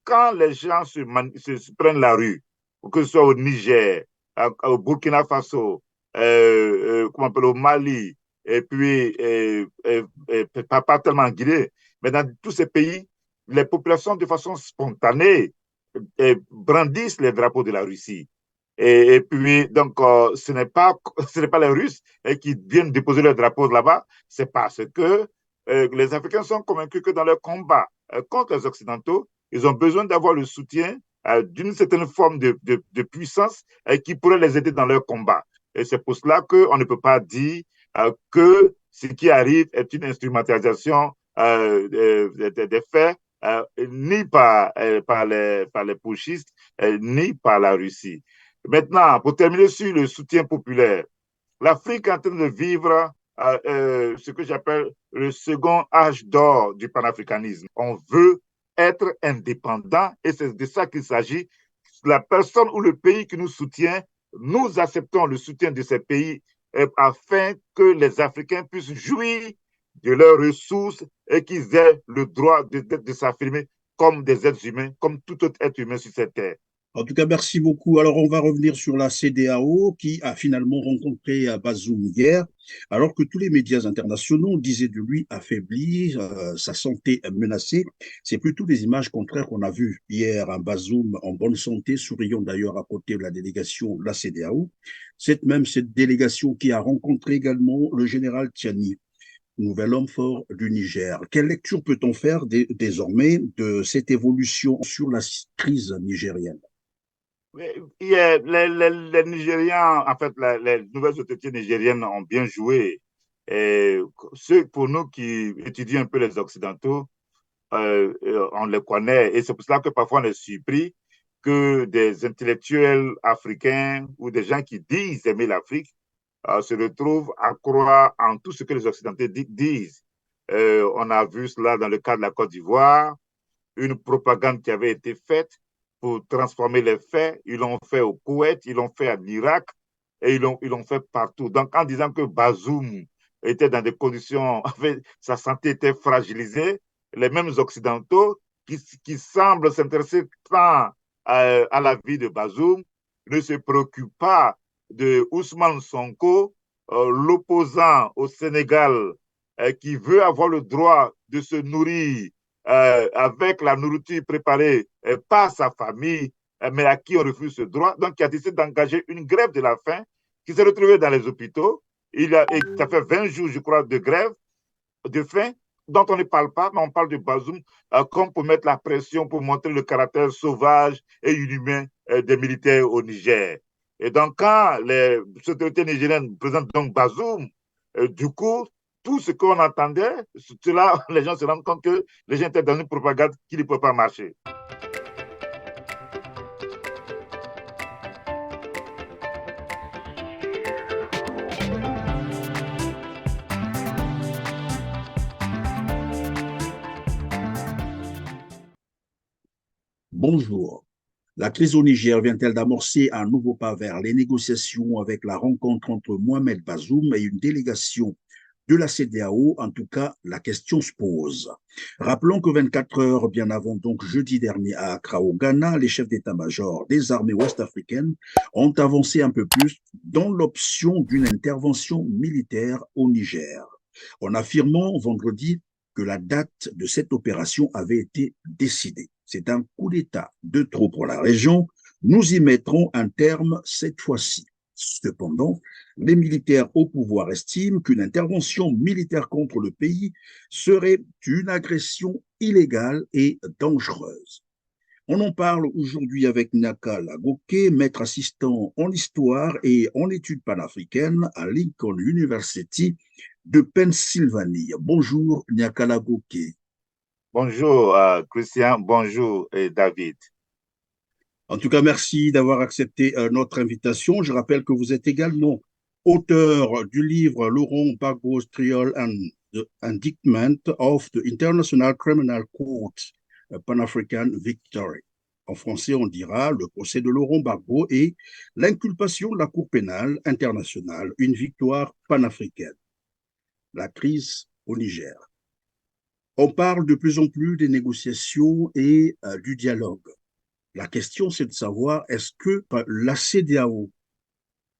quand les gens se prennent la rue, que ce soit au Niger, au Burkina Faso, comment on appelle, au Mali, et puis pas tellement en Guinée, mais dans tous ces pays, les populations de façon spontanée brandissent les drapeaux de la Russie. Et puis, donc, ce n'est pas les Russes qui viennent déposer leur drapeau là-bas, c'est parce que les Africains sont convaincus que dans leur combat contre les Occidentaux, ils ont besoin d'avoir le soutien d'une certaine forme de puissance qui pourrait les aider dans leur combat. Et c'est pour cela qu'on ne peut pas dire que ce qui arrive est une instrumentalisation des faits, ni par les putschistes, ni par la Russie. Maintenant, pour terminer sur le soutien populaire, l'Afrique est en train de vivre ce que j'appelle le second âge d'or du panafricanisme. On veut être indépendant et c'est de ça qu'il s'agit. La personne ou le pays qui nous soutient, nous acceptons le soutien de ces pays afin que les Africains puissent jouir de leurs ressources et qu'ils aient le droit de s'affirmer comme des êtres humains, comme tout autre être humain sur cette terre. En tout cas, merci beaucoup. Alors, on va revenir sur la CEDEAO qui a finalement rencontré Bazoum hier, alors que tous les médias internationaux disaient de lui affaibli, sa santé menacée. C'est plutôt des images contraires qu'on a vues hier, un Bazoum en bonne santé, souriant d'ailleurs à côté de la délégation de la CEDEAO. Cette délégation qui a rencontré également le général Tiani, nouvel homme fort du Niger. Quelle lecture peut-on faire désormais de cette évolution sur la crise nigérienne? Les Nigérians, en fait, les nouvelles autorités nigériennes ont bien joué. Et pour nous qui étudions un peu les Occidentaux, on les connaît. Et c'est pour cela que parfois on est surpris que des intellectuels africains ou des gens qui disent aimer l'Afrique se retrouvent à croire en tout ce que les Occidentaux disent. On a vu cela dans le cas de la Côte d'Ivoire, une propagande qui avait été faite pour transformer les faits. Ils l'ont fait au Koweït, ils l'ont fait en Irak et ils l'ont fait partout. Donc, en disant que Bazoum était dans des conditions, en fait, sa santé était fragilisée, les mêmes Occidentaux qui semblent s'intéresser tant à la vie de Bazoum ne se préoccupent pas de Ousmane Sonko, l'opposant au Sénégal qui veut avoir le droit de se nourrir avec la nourriture préparée par sa famille, mais à qui on refuse ce droit. Donc, il a décidé d'engager une grève de la faim qui s'est retrouvée dans les hôpitaux. Et ça fait 20 jours, je crois, de grève de faim dont on ne parle pas, mais on parle de Bazoum comme pour mettre la pression, pour montrer le caractère sauvage et inhumain des militaires au Niger. Et donc, quand les autorités nigériennes présentent donc Bazoum, du coup, tout ce qu'on entendait, cela, les gens se rendent compte que les gens étaient dans une propagande qui ne peut pas marcher. Bonjour. La crise au Niger vient-elle d'amorcer un nouveau pas vers les négociations avec la rencontre entre Mohamed Bazoum et une délégation de la CEDEAO? En tout cas, la question se pose. Rappelons que 24 heures bien avant, donc jeudi dernier à Accra, au Ghana, les chefs d'état-major des armées ouest-africaines ont avancé un peu plus dans l'option d'une intervention militaire au Niger, en affirmant vendredi que la date de cette opération avait été décidée. C'est un coup d'État de trop pour la région. Nous y mettrons un terme cette fois-ci. Cependant, les militaires au pouvoir estiment qu'une intervention militaire contre le pays serait une agression illégale et dangereuse. On en parle aujourd'hui avec Nyaka Lagoke, maître assistant en histoire et en études panafricaines à Lincoln University de Pennsylvanie. Bonjour Nyaka Lagoke. Bonjour Christian, bonjour David. En tout cas, merci d'avoir accepté notre invitation. Je rappelle que vous êtes également auteur du livre Laurent Gbagbo's Trial and the Indictment of the International Criminal Court, Pan-African Victory. En français, on dira le procès de Laurent Gbagbo et l'inculpation de la Cour pénale internationale, une victoire panafricaine. La crise au Niger. On parle de plus en plus des négociations et du dialogue. La question, c'est de savoir est-ce que la CEDEAO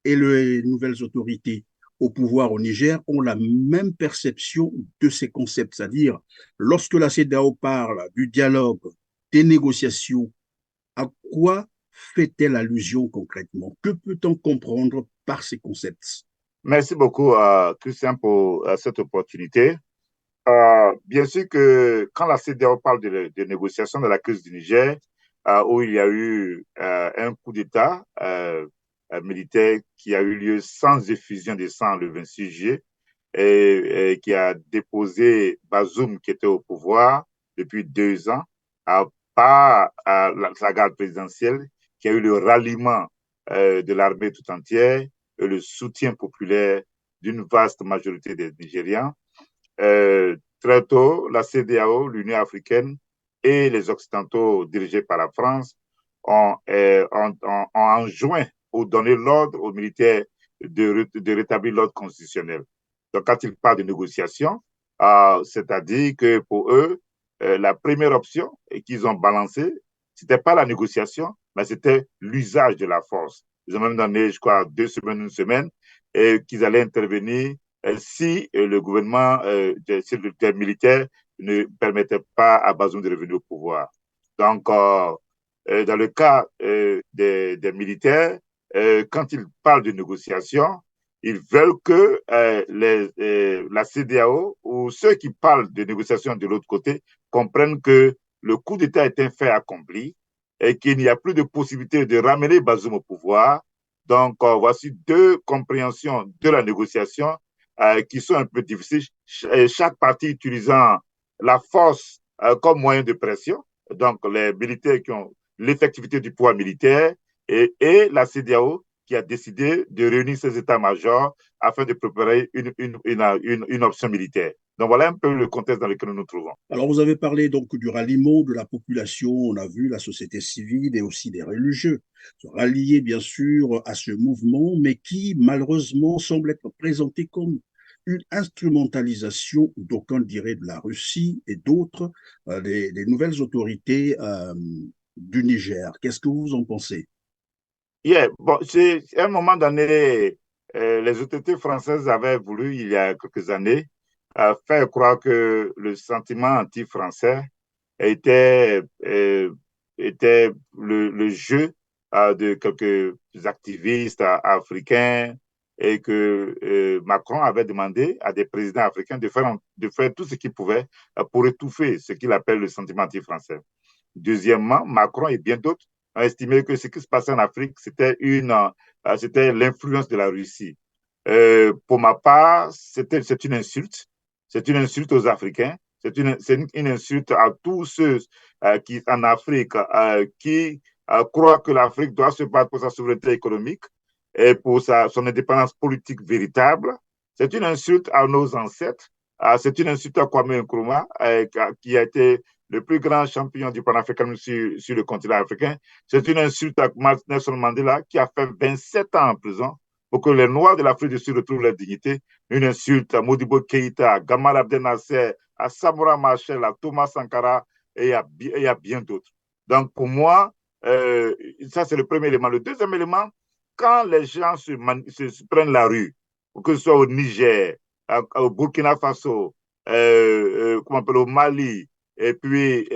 et les nouvelles autorités au pouvoir au Niger ont la même perception de ces concepts, c'est-à-dire lorsque la CEDEAO parle du dialogue, des négociations, à quoi fait-elle allusion concrètement? Que peut-on comprendre par ces concepts? Merci beaucoup, Christian, pour cette opportunité. Bien sûr que quand la CEDEAO parle de négociation de la crise du Niger, où il y a eu un coup d'État militaire qui a eu lieu sans effusion de sang le 26 juillet et qui a déposé Bazoum qui était au pouvoir depuis 2 ans, par la garde présidentielle qui a eu le ralliement de l'armée tout entière et le soutien populaire d'une vaste majorité des Nigérians. Très tôt, la CEDEAO, l'Union africaine et les Occidentaux dirigés par la France ont enjoint ou donné l'ordre aux militaires de rétablir l'ordre constitutionnel. Donc, quand ils parlent de négociation, c'est-à-dire que pour eux, la première option qu'ils ont balancée, ce n'était pas la négociation, mais c'était l'usage de la force. Ils ont même donné, je crois, 2 semaines, une semaine, et qu'ils allaient intervenir si le gouvernement des militaires ne permettait pas à Bazoum de revenir au pouvoir. Donc, dans le cas des militaires, quand ils parlent de négociation, ils veulent que la CEDEAO ou ceux qui parlent de négociation de l'autre côté comprennent que le coup d'État est un fait accompli et qu'il n'y a plus de possibilité de ramener Bazoum au pouvoir. Donc, voici deux compréhensions de la négociation qui sont un peu difficiles, chaque partie utilisant la force comme moyen de pression, donc les militaires qui ont l'effectivité du pouvoir militaire et la CEDEAO qui a décidé de réunir ses états-majors afin de préparer une option militaire. Donc voilà un peu le contexte dans lequel nous nous trouvons. Alors, vous avez parlé donc du ralliement de la population, on a vu la société civile et aussi des religieux se rallier bien sûr à ce mouvement, mais qui malheureusement semble être présenté comme une instrumentalisation, d'aucuns diraient de la Russie et d'autres des nouvelles autorités du Niger. Qu'est-ce que vous en pensez? Yeah, bon, c'est à un moment donné, les autorités françaises avaient voulu, il y a quelques années, faire croire que le sentiment anti-français était, était le jeu de quelques activistes africains et que Macron avait demandé à des présidents africains de faire tout ce qu'ils pouvaient pour étouffer ce qu'il appelle le sentiment anti-français. Deuxièmement, Macron et bien d'autres ont estimé que ce qui se passait en Afrique, c'était l'influence de la Russie. Pour ma part, c'est une insulte. C'est une insulte aux Africains. C'est une insulte à tous ceux qui, en Afrique, qui croient que l'Afrique doit se battre pour sa souveraineté économique et pour son indépendance politique véritable. C'est une insulte à nos ancêtres. C'est une insulte à Kwame Nkrumah, qui a été le plus grand champion du panafricanisme sur le continent africain. C'est une insulte à Nelson Mandela, qui a fait 27 ans en prison pour que les Noirs de l'Afrique du Sud retrouvent leur dignité. Une insulte à Modibo Keïta, à Gamal Abdel Nasser, à Samora Machel, à Thomas Sankara et à bien d'autres. Donc, pour moi, ça, c'est le premier élément. Le deuxième élément, quand les gens se prennent la rue, que ce soit au Niger, au Burkina Faso, comment on appelle, au Mali, et puis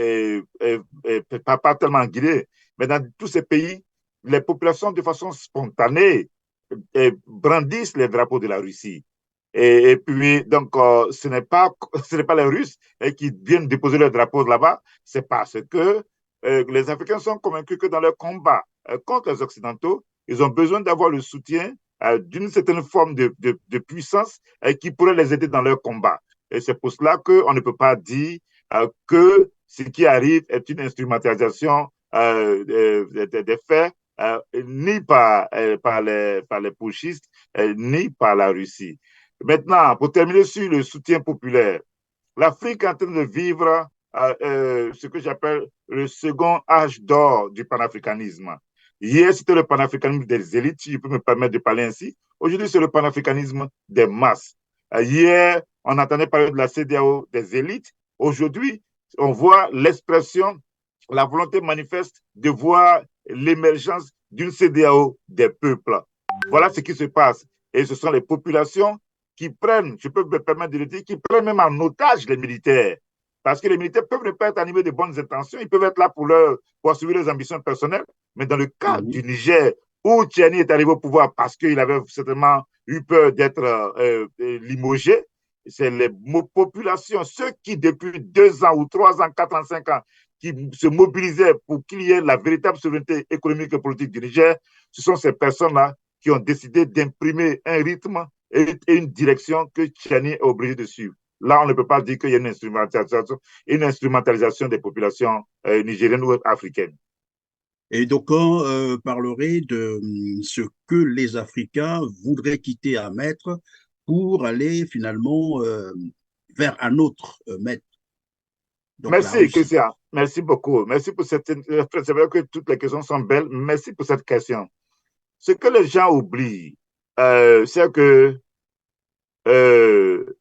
pas tellement en Guinée, mais dans tous ces pays, les populations, de façon spontanée, brandissent les drapeaux de la Russie. Et puis, donc, ce n'est pas les Russes qui viennent déposer leurs drapeaux là-bas, c'est parce que les Africains sont convaincus que dans leur combat contre les Occidentaux, ils ont besoin d'avoir le soutien d'une certaine forme de puissance qui pourrait les aider dans leur combat. Et c'est pour cela qu'on ne peut pas dire que ce qui arrive est une instrumentalisation des faits, ni par les putschistes, ni par la Russie. Maintenant, pour terminer sur le soutien populaire, l'Afrique est en train de vivre ce que j'appelle le second âge d'or du panafricanisme. Hier, c'était le panafricanisme des élites, si je peux me permettre de parler ainsi. Aujourd'hui, c'est le panafricanisme des masses. Hier, on entendait parler de la CEDEAO des élites. Aujourd'hui, on voit l'expression, la volonté manifeste de voir l'émergence d'une CEDEAO des peuples. Voilà ce qui se passe. Et ce sont les populations qui prennent, je peux me permettre de le dire, qui prennent même en otage les militaires. Parce que les militaires peuvent ne pas être animés de bonnes intentions, ils peuvent être là pour assurer leurs ambitions personnelles. Mais dans le cas du Niger, où Tchiani est arrivé au pouvoir parce qu'il avait certainement eu peur d'être limogé, c'est les populations, ceux qui depuis 2 ans ou 3 ans, 4 ans, 5 ans, qui se mobilisaient pour qu'il y ait la véritable souveraineté économique et politique du Niger, ce sont ces personnes-là qui ont décidé d'imprimer un rythme et une direction que Tchiani est obligé de suivre. Là, on ne peut pas dire qu'il y a une instrumentalisation des populations nigériennes ou africaines. Et d'aucuns parleraient de ce que les Africains voudraient quitter à maître pour aller finalement vers un autre maître, donc la Merci, Russie. Christian. Merci beaucoup. Merci pour cette. C'est vrai que toutes les questions sont belles. Merci pour cette question. Ce que les gens oublient, c'est que euh,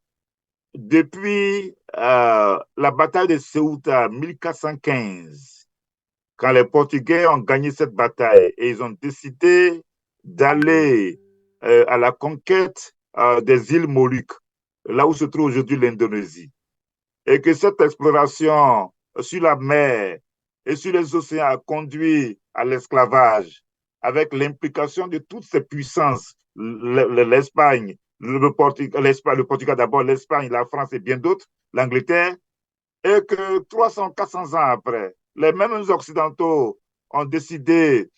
depuis la bataille de Ceuta 1415, quand les Portugais ont gagné cette bataille et ils ont décidé d'aller à la conquête des îles Moluques, là où se trouve aujourd'hui l'Indonésie, et que cette exploration sur la mer et sur les océans a conduit à l'esclavage, avec l'implication de toutes ces puissances, l'Espagne, le Portugal d'abord, l'Espagne, la France et bien d'autres, l'Angleterre, et que 300, 400 ans après, les mêmes Occidentaux ont décidé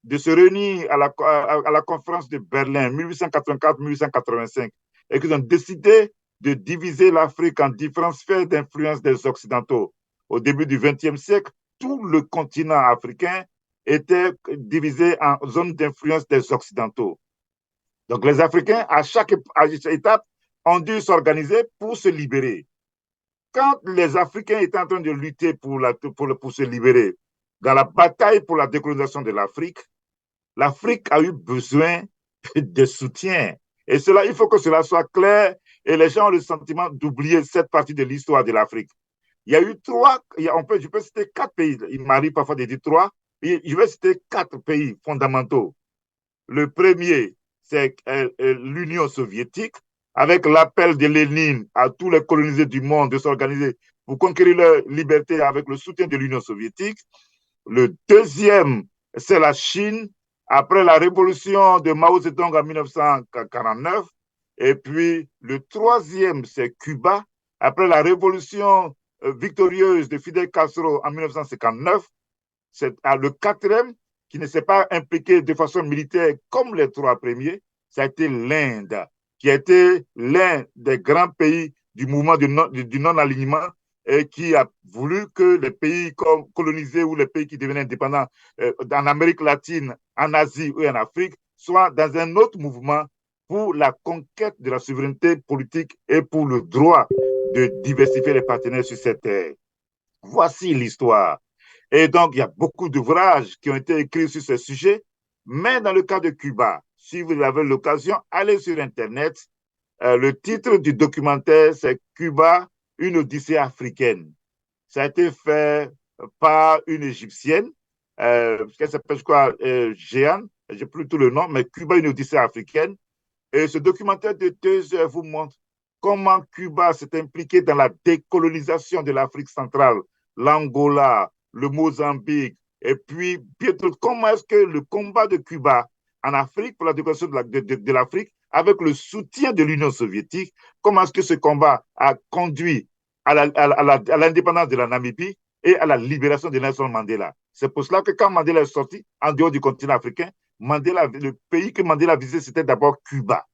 de se réunir à la conférence de Berlin 1884-1885 et qu'ils ont décidé de diviser l'Afrique en différentes sphères d'influence des Occidentaux. Au début du XXe siècle, tout le continent africain était divisé en zones d'influence des Occidentaux. Donc les Africains, à chaque étape, ont dû s'organiser pour se libérer. Quand les Africains étaient en train de lutter pour se libérer, dans la bataille pour la décolonisation de l'Afrique, l'Afrique a eu besoin de soutien. Et cela, il faut que cela soit clair et les gens ont le sentiment d'oublier cette partie de l'histoire de l'Afrique. Il y a eu je peux citer 4 pays, il m'arrive parfois de dire 3, je vais citer 4 pays fondamentaux. Le premier, c'est l'Union soviétique, avec l'appel de Lénine à tous les colonisés du monde de s'organiser pour conquérir leur liberté avec le soutien de l'Union soviétique. Le deuxième, c'est la Chine, après la révolution de Mao Zedong en 1949. Et puis, le troisième, c'est Cuba, après la révolution victorieuse de Fidel Castro en 1959. C'est le quatrième, qui ne s'est pas impliqué de façon militaire comme les 3 premiers, ça a été l'Inde, qui a été l'un des grands pays du mouvement du non-alignement et qui a voulu que les pays colonisés ou les pays qui devenaient indépendants en Amérique latine, en Asie ou en Afrique soient dans un autre mouvement pour la conquête de la souveraineté politique et pour le droit de diversifier les partenaires sur cette terre. Voici l'histoire. Et donc, il y a beaucoup d'ouvrages qui ont été écrits sur ce sujet. Mais dans le cas de Cuba, si vous avez l'occasion, allez sur Internet. Le titre du documentaire, c'est Cuba, une odyssée africaine. Ça a été fait par une Égyptienne, qui s'appelle, je crois, Jeanne, je n'ai plus tout le nom, mais Cuba, une odyssée africaine. Et ce documentaire de 2 heures vous montre comment Cuba s'est impliqué dans la décolonisation de l'Afrique centrale, l'Angola, le Mozambique, et puis bientôt, comment est-ce que le combat de Cuba en Afrique pour la décolonisation de l'Afrique, avec le soutien de l'Union soviétique, comment est-ce que ce combat a conduit à l'indépendance de la Namibie et à la libération de Nelson Mandela. C'est pour cela que quand Mandela est sorti en dehors du continent africain, le pays que Mandela visait, c'était d'abord Cuba.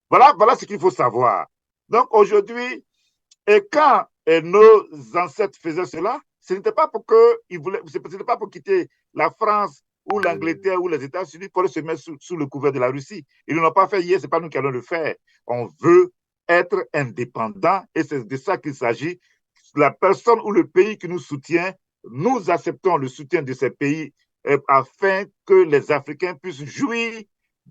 Voilà ce qu'il faut savoir. Donc aujourd'hui, et quand nos ancêtres faisaient cela, ce n'était pas pour pas pour quitter la France ou l'Angleterre ou les États-Unis pour se mettre sous le couvert de la Russie. Ils ne l'ont pas fait hier, ce n'est pas nous qui allons le faire. On veut être indépendant et c'est de ça qu'il s'agit. La personne ou le pays qui nous soutient, nous acceptons le soutien de ces pays afin que les Africains puissent jouir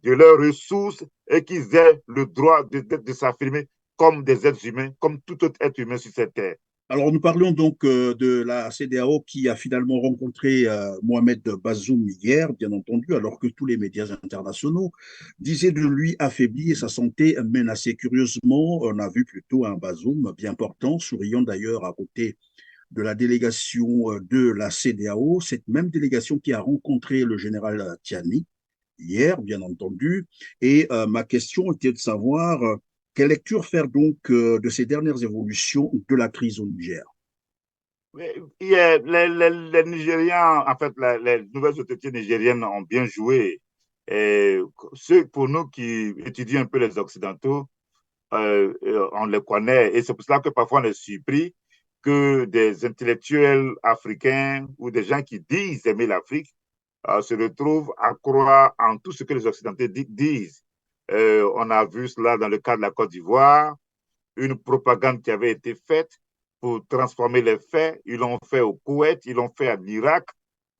de leurs ressources et qu'ils aient le droit de s'affirmer comme des êtres humains, comme tout autre être humain sur cette terre. Alors, nous parlions donc de la CEDEAO qui a finalement rencontré Mohamed Bazoum hier, bien entendu, alors que tous les médias internationaux disaient de lui affaibli et sa santé menacée. Curieusement, on a vu plutôt un Bazoum bien portant, souriant d'ailleurs à côté de la délégation de la CEDEAO, cette même délégation qui a rencontré le général Tiani hier, bien entendu. Et ma question était de savoir quelle lecture faire donc de ces dernières évolutions de la crise au Niger. Les Nigérians, en fait, les nouvelles autorités nigériennes ont bien joué. Et pour nous qui étudions un peu les Occidentaux, on les connaît. Et c'est pour cela que parfois on est surpris que des intellectuels africains ou des gens qui disent aimer l'Afrique se retrouvent à croire en tout ce que les Occidentaux disent. On a vu cela dans le cas de la Côte d'Ivoire, une propagande qui avait été faite pour transformer les faits. Ils l'ont fait au Koweït, ils l'ont fait en Irak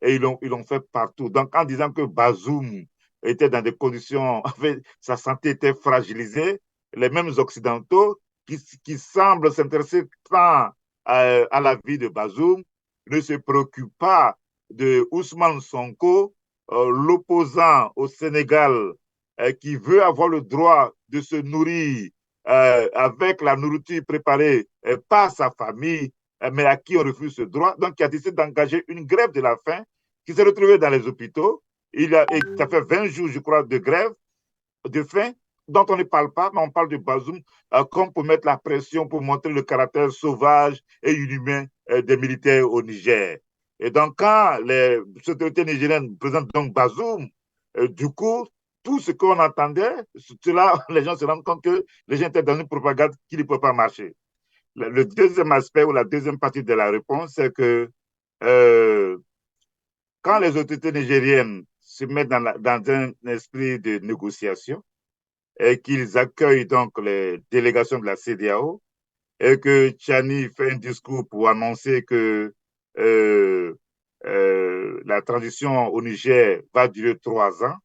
et ils l'ont fait partout. Donc, en disant que Bazoum était dans des conditions, sa santé était fragilisée, les mêmes Occidentaux qui semblent s'intéresser tant à la vie de Bazoum ne se préoccupent pas de Ousmane Sonko, l'opposant au Sénégal qui veut avoir le droit de se nourrir avec la nourriture préparée par sa famille, mais à qui on refuse ce droit. Donc, il a décidé d'engager une grève de la faim qui s'est retrouvée dans les hôpitaux. Et ça fait 20 jours, je crois, de grève de faim dont on ne parle pas, mais on parle de Bazoum comme pour mettre la pression, pour montrer le caractère sauvage et inhumain des militaires au Niger. Et donc, quand les autorités nigériennes présentent donc Bazoum, du coup, tout ce qu'on entendait, cela, les gens se rendent compte que les gens étaient dans une propagande qui ne peut pas marcher. Le deuxième aspect ou la deuxième partie de la réponse, c'est que euh, quand les autorités nigériennes se mettent dans un esprit de négociation, et qu'ils accueillent donc les délégations de la CEDEAO et que Tchani fait un discours pour annoncer que euh, la transition au Niger va durer 3 ans.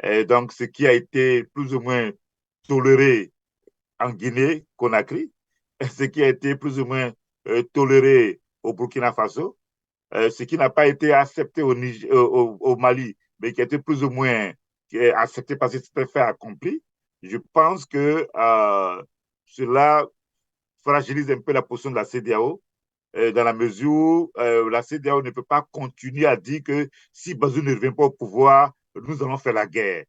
Et donc, ce qui a été plus ou moins toléré en Guinée-Conakry, ce qui a été plus ou moins toléré au Burkina Faso, ce qui n'a pas été accepté au Mali, mais qui a été plus ou moins accepté parce que c'était fait accompli, je pense que cela fragilise un peu la position de la CEDEAO, dans la mesure où la CEDEAO ne peut pas continuer à dire que si Bazoum ne revient pas au pouvoir, nous allons faire la guerre.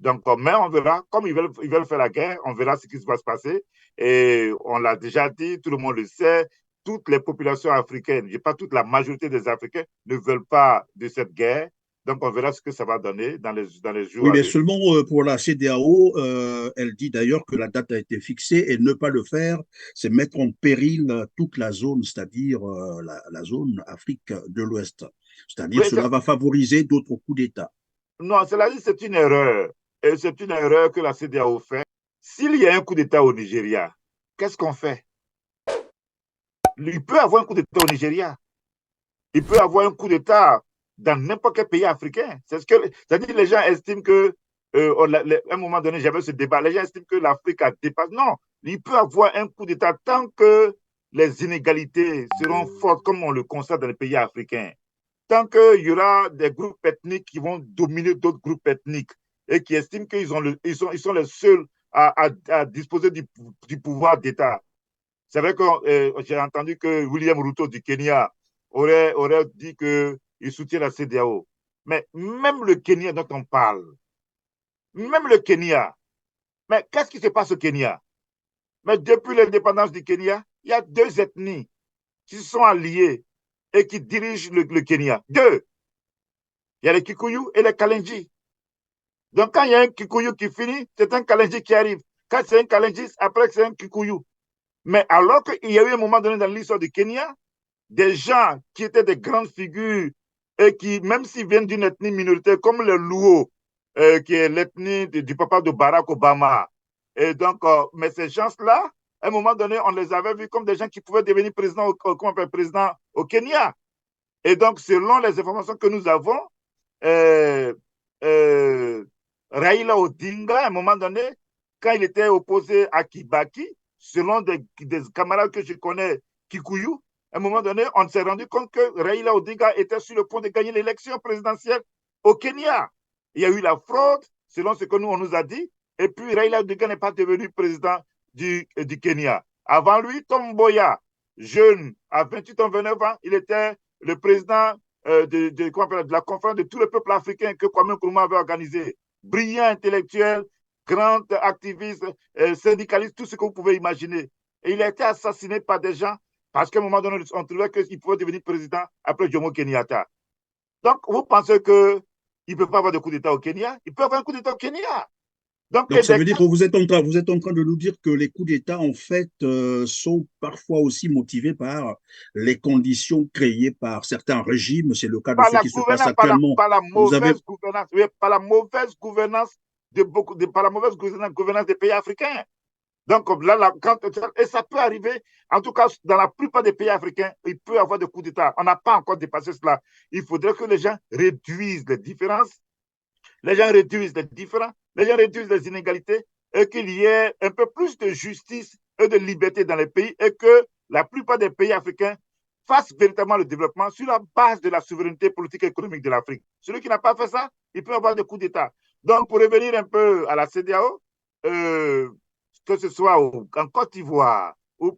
Donc, mais on verra, comme ils veulent faire la guerre, on verra ce qui va se passer. Et on l'a déjà dit, tout le monde le sait, toutes les populations africaines, je dis pas toute la majorité des Africains, ne veulent pas de cette guerre. Donc, on verra ce que ça va donner dans les jours Oui, à mais venir. seulement pour la CEDEAO, elle dit d'ailleurs que la date a été fixée et ne pas le faire, c'est mettre en péril toute la zone, c'est-à-dire la zone Afrique de l'Ouest. C'est-à-dire Oui, cela va favoriser d'autres coups d'État. non, cela dit, c'est une erreur. Et c'est une erreur que la CEDEAO fait. S'il y a un coup d'État au Nigeria, qu'est-ce qu'on fait? Il peut y avoir un coup d'État au Nigeria. Il peut y avoir un coup d'État dans n'importe quel pays africain. C'est-à-dire les gens estiment que, à un moment donné, j'avais ce débat, les gens estiment que l'Afrique a dépassé. Non, il peut y avoir un coup d'État tant que les inégalités seront fortes, comme on le constate dans les pays africains. Tant qu'il y aura des groupes ethniques qui vont dominer d'autres groupes ethniques et qui estiment ils sont les seuls à disposer du pouvoir d'État. C'est vrai que j'ai entendu que William Ruto du Kenya aurait dit qu'il soutient la CEDEAO. Mais même le Kenya dont on parle, même le Kenya, mais qu'est-ce qui se passe au Kenya? Mais depuis l'indépendance du Kenya, il y a deux ethnies qui se sont alliées et qui dirigent le Kenya. Deux. Il y a les Kikuyu et les Kalenji. Donc quand il y a un Kikuyu qui finit, c'est un Kalenji qui arrive. Quand c'est un Kalenji, après c'est un Kikuyu. Mais alors qu'il y a eu un moment donné dans l'histoire du Kenya, des gens qui étaient des grandes figures et qui, même s'ils viennent d'une ethnie minoritaire comme les Luo, qui est l'ethnie du papa de Barack Obama. Et donc, mais ces gens-là, à un moment donné, on les avait vus comme des gens qui pouvaient devenir président au Kenya. Et donc, selon les informations que nous avons, euh, euh, Raila Odinga, à un moment donné, quand il était opposé à Kibaki, selon des camarades que je connais Kikuyu, à un moment donné, on s'est rendu compte que Raila Odinga était sur le point de gagner l'élection présidentielle au Kenya. Il y a eu la fraude, selon ce que nous, on nous a dit, et puis Raila Odinga n'est pas devenu président du Kenya. Avant lui, Tom Mboya, jeune, à 28 ans, 29 ans, il était le président de la conférence de tout le peuple africain que Kwame Nkrumah avait organisé. Brillant intellectuel, grand activiste, syndicaliste, tout ce que vous pouvez imaginer. Et il a été assassiné par des gens parce qu'à un moment donné, on trouvait qu'il pouvait devenir président après Jomo Kenyatta. Donc, vous pensez qu'il ne peut pas avoir de coup d'État au Kenya? Il peut avoir un coup d'État au Kenya. Donc, ça veut dire que vous êtes en train de nous dire que les coups d'État, en fait, sont parfois aussi motivés par les conditions créées par certains régimes. C'est le cas de par ce la qui se passe gouvernance, actuellement. par la Vous avez, mauvaise gouvernance, oui, par la mauvaise gouvernance par la mauvaise gouvernance des pays africains. Donc là, et ça peut arriver, en tout cas, dans la plupart des pays africains, il peut y avoir des coups d'État. On n'a pas encore dépassé cela. Il faudrait que les gens réduisent les différences, les gens réduisent les différends, les gens réduisent les inégalités et qu'il y ait un peu plus de justice et de liberté dans les pays et que la plupart des pays africains fassent véritablement le développement sur la base de la souveraineté politique et économique de l'Afrique. Celui qui n'a pas fait ça, il peut avoir des coups d'État. Donc, pour revenir un peu à la CEDEAO, que ce soit en Côte d'Ivoire, où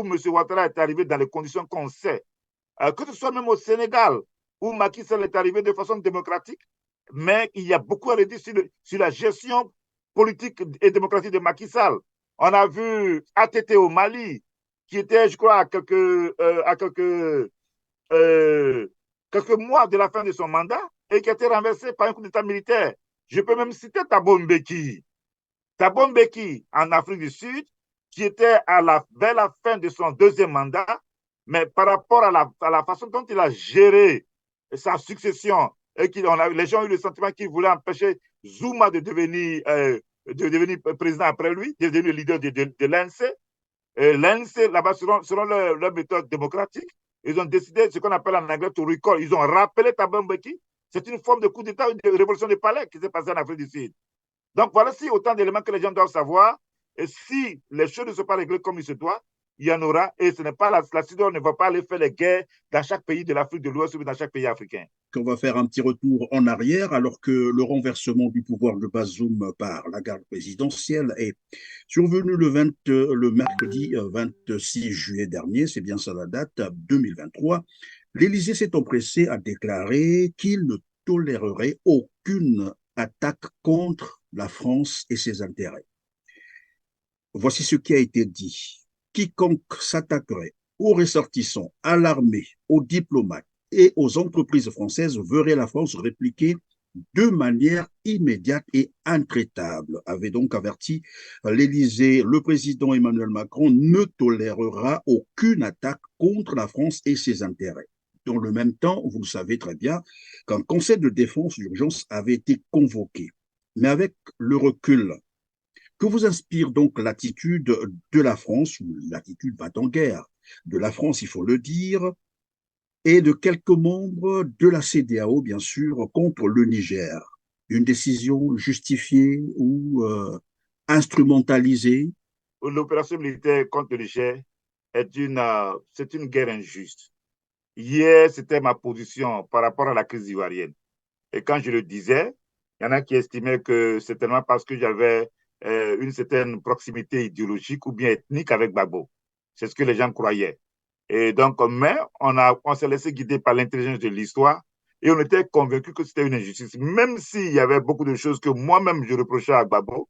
M. Ouattara est arrivé dans les conditions qu'on sait, que ce soit même au Sénégal, où Macky Sall est arrivé de façon démocratique, mais il y a beaucoup à redire sur la gestion politique et démocratique de Macky Sall. On a vu ATT au Mali, qui était, je crois, quelques mois de la fin de son mandat, et qui a été renversé par un coup d'État militaire. Je peux même citer Thabo Mbeki. Thabo Mbeki, en Afrique du Sud, qui était vers la fin de son deuxième mandat, mais par rapport à la façon dont il a géré sa succession, et les gens ont eu le sentiment qu'il voulait empêcher Zuma de devenir président après lui, de devenir leader de l'ANC. L'ANC, là-bas, selon leur méthode démocratique, ils ont décidé ce qu'on appelle en anglais to recall. Ils ont rappelé Thabo Mbeki. C'est une forme de coup d'État, de révolution des palais qui s'est passée en Afrique du Sud. Donc, voilà si autant d'éléments que les gens doivent savoir. Et si les choses ne sont pas réglées comme il se doit, il y en aura. Et ce n'est pas la CEDEAO ne va pas aller faire les guerres dans chaque pays de l'Afrique de l'Ouest ou dans chaque pays africain. qu'on va faire un petit retour en arrière alors que le renversement du pouvoir de Bazoum par la garde présidentielle est survenu le mercredi 26 juillet dernier, c'est bien ça la date, 2023. L'Élysée s'est empressé à déclarer qu'il ne tolérerait aucune attaque contre la France et ses intérêts. Voici ce qui a été dit. Quiconque s'attaquerait aux ressortissants, à l'armée, aux diplomates et aux entreprises françaises verrait la France répliquer de manière immédiate et intraitable, avait donc averti l'Élysée. Le président Emmanuel Macron ne tolérera aucune attaque contre la France et ses intérêts. Dans le même temps, vous le savez très bien, qu'un conseil de défense d'urgence avait été convoqué. Mais avec le recul, que vous inspire donc l'attitude de la France, ou l'attitude va-t-en-guerre de la France, il faut le dire, et de quelques membres de la CEDEAO, bien sûr, contre le Niger? Une décision justifiée ou instrumentalisée? L'opération militaire contre le Niger c'est une guerre injuste. Hier, c'était ma position par rapport à la crise ivoirienne. Et quand je le disais, il y en a qui estimaient que c'est tellement parce que j'avais une certaine proximité idéologique ou bien ethnique avec Gbagbo. C'est ce que les gens croyaient. Et donc, mais on s'est laissé guider par l'intelligence de l'histoire et on était convaincus que c'était une injustice, même s'il y avait beaucoup de choses que moi-même je reprochais à Gbagbo,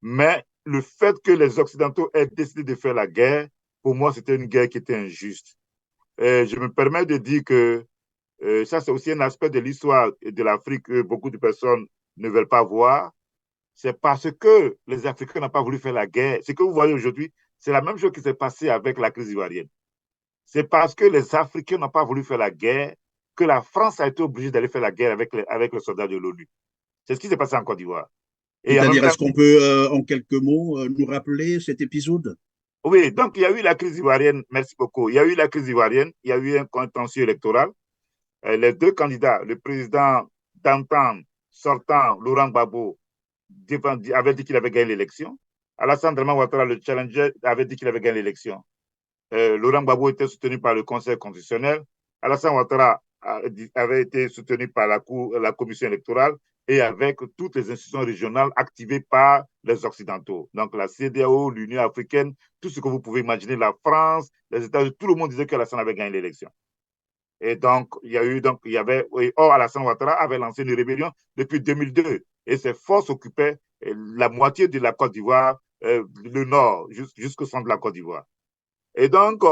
mais le fait que les Occidentaux aient décidé de faire la guerre, pour moi, c'était une guerre qui était injuste. Et je me permets de dire que ça, c'est aussi un aspect de l'histoire de l'Afrique que beaucoup de personnes ne veulent pas voir. C'est parce que les Africains n'ont pas voulu faire la guerre. Ce que vous voyez aujourd'hui, c'est la même chose qui s'est passée avec la crise ivoirienne. C'est parce que les Africains n'ont pas voulu faire la guerre que la France a été obligée d'aller faire la guerre avec les soldats de l'ONU. C'est ce qui s'est passé en Côte d'Ivoire. Et en même C'est-à-dire, temps, est-ce qu'on peut, en quelques mots, nous rappeler cet épisode? oui, donc il y a eu la crise ivoirienne, merci beaucoup. Il y a eu la crise ivoirienne, il y a eu un contentieux électoral. Les deux candidats, le président d'antan sortant, Laurent Gbagbo, avait dit qu'il avait gagné l'élection. Alassane Draman Ouattara, le challenger, avait dit qu'il avait gagné l'élection. Laurent Gbagbo était soutenu par le Conseil constitutionnel. Alassane Ouattara avait été soutenu par la commission électorale et avec toutes les institutions régionales activées par les Occidentaux. Donc la CEDEAO, l'Union africaine, tout ce que vous pouvez imaginer, la France, les États-Unis, tout le monde disait qu'Alassane avait gagné l'élection. Et donc, or, Alassane Ouattara avait lancé une rébellion depuis 2002 et ses forces occupaient la moitié de la Côte d'Ivoire, le nord, jusqu'au centre de la Côte d'Ivoire. Et donc,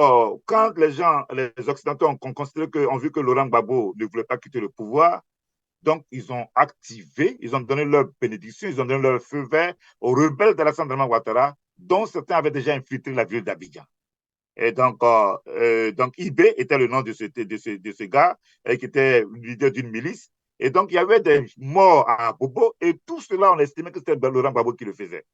quand les Occidentaux ont considéré ont vu que Laurent Gbagbo ne voulait pas quitter le pouvoir, donc ils ont activé, ils ont donné leur bénédiction, ils ont donné leur feu vert aux rebelles d'Alassane Ouattara, dont certains avaient déjà infiltré la ville d'Abidjan. Et donc IB était le nom de ce gars, qui était le leader d'une milice. Et donc, il y avait des morts à Bobo, et tout cela, on estimait que c'était Laurent Gbagbo qui le faisait.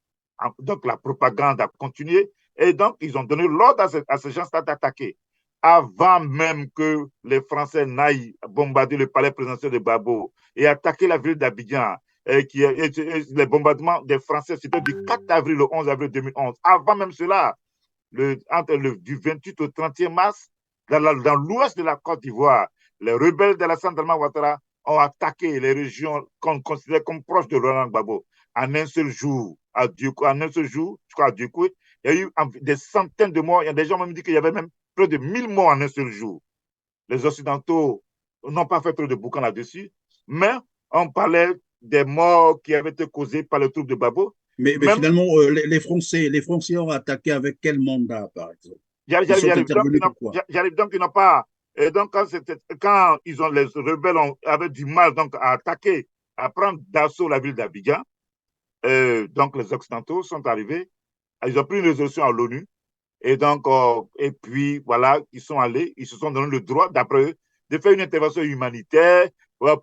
Donc, la propagande a continué, et donc, ils ont donné l'ordre à ces gens-là d'attaquer. Avant même que les Français n'aillent bombarder le palais présidentiel de Gbagbo et attaquer la ville d'Abidjan, les bombardements des Français, c'était du 4 avril au 11 avril 2011. Avant même cela, du 28 au 30e mars, dans l'ouest de la Côte d'Ivoire, les rebelles de Alassane Ouattara ont attaqué les régions qu'on considérait comme proches de Laurent Gbagbo. En un seul jour, je crois à Dioukoué, il y a eu des centaines de morts. Il y a des gens qui m'ont dit qu'il y avait même près de 1000 morts en un seul jour. Les Occidentaux n'ont pas fait trop de boucan là-dessus, mais on parlait des morts qui avaient été causées par les troupes de Gbagbo. Mais finalement, les Français ont attaqué avec quel mandat, par exemple? Ils sont J'arrive. intervenus pourquoi? J'arrive. Donc, ils n'ont pas. Et donc, quand les rebelles avaient du mal donc, à attaquer, à prendre d'assaut la ville d'Abidjan, donc les Occidentaux sont arrivés. Ils ont pris une résolution à l'ONU. Et donc, et puis, voilà, ils sont allés, ils se sont donné le droit, d'après eux, de faire une intervention humanitaire